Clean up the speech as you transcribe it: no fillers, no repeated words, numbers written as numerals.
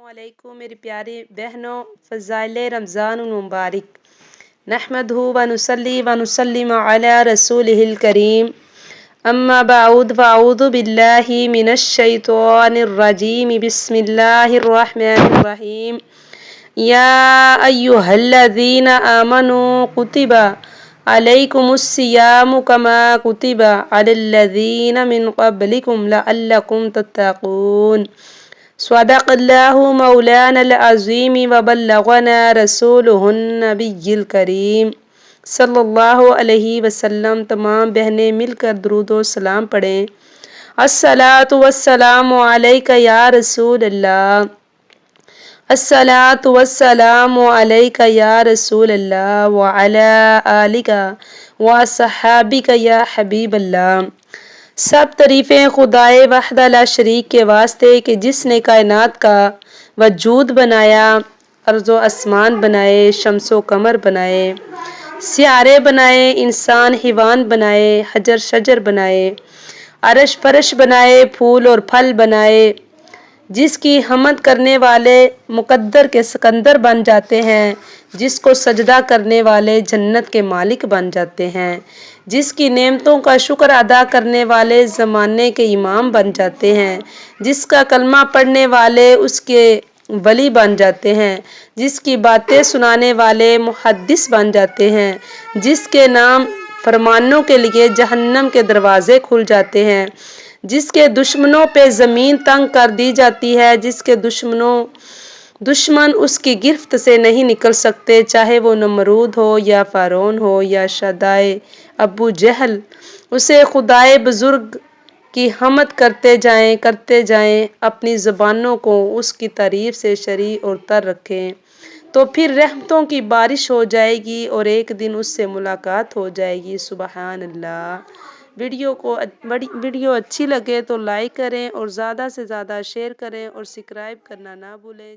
علیکم میری پیاری بہنوں، فضائل رمضان المبارک نحمدہ ونصلی ونسلم علی رسولہ الکریم اما بعد فاعوذ باللہ من الشیطان الرجیم بسم اللہ الرحمن الرحیم یا ایہا الذین آمنوا کتب علیکم الصیام کما کتب علی الذین من قبلکم لعلکم تتقون صدق اللہ مولانا العظیم وبلغنا رسولہ النبی الکریم صلی اللہ علیہ وسلم۔ تمام بہنیں مل کر درود و سلام پڑھیں۔ الصلاۃ والسلام علیک یا رسول اللہ، الصلاۃ والسلام علیک یا رسول اللہ وعلی آلک وصحابک یا حبیب اللہ۔ سب تعریفیں خدائے وحدہ لا شریک کے واسطے کہ جس نے کائنات کا وجود بنایا، ارض و آسمان بنائے، شمس و قمر بنائے، سیارے بنائے، انسان حیوان بنائے، حجر شجر بنائے، عرش فرش بنائے، پھول اور پھل بنائے، جس کی حمد کرنے والے مقدر کے سکندر بن جاتے ہیں، جس کو سجدہ کرنے والے جنت کے مالک بن جاتے ہیں، جس کی نعمتوں کا شکر ادا کرنے والے زمانے کے امام بن جاتے ہیں، جس کا کلمہ پڑھنے والے اس کے ولی بن جاتے ہیں، جس کی باتیں سنانے والے محدث بن جاتے ہیں، جس کے نام فرمانوں کے لیے جہنم کے دروازے کھل جاتے ہیں، جس کے دشمنوں پہ زمین تنگ کر دی جاتی ہے، جس کے دشمن اس کی گرفت سے نہیں نکل سکتے، چاہے وہ نمرود ہو یا فرعون ہو یا شدائے ابو جہل، اسے خدائے بزرگ کی حمد کرتے جائیں، اپنی زبانوں کو اس کی تعریف سے شری اور تر رکھیں، تو پھر رحمتوں کی بارش ہو جائے گی اور ایک دن اس سے ملاقات ہو جائے گی۔ سبحان اللہ۔ ویڈیو اچھی لگے تو لائک کریں اور زیادہ سے زیادہ شیئر کریں اور سبسکرائب کرنا نہ بھولیں۔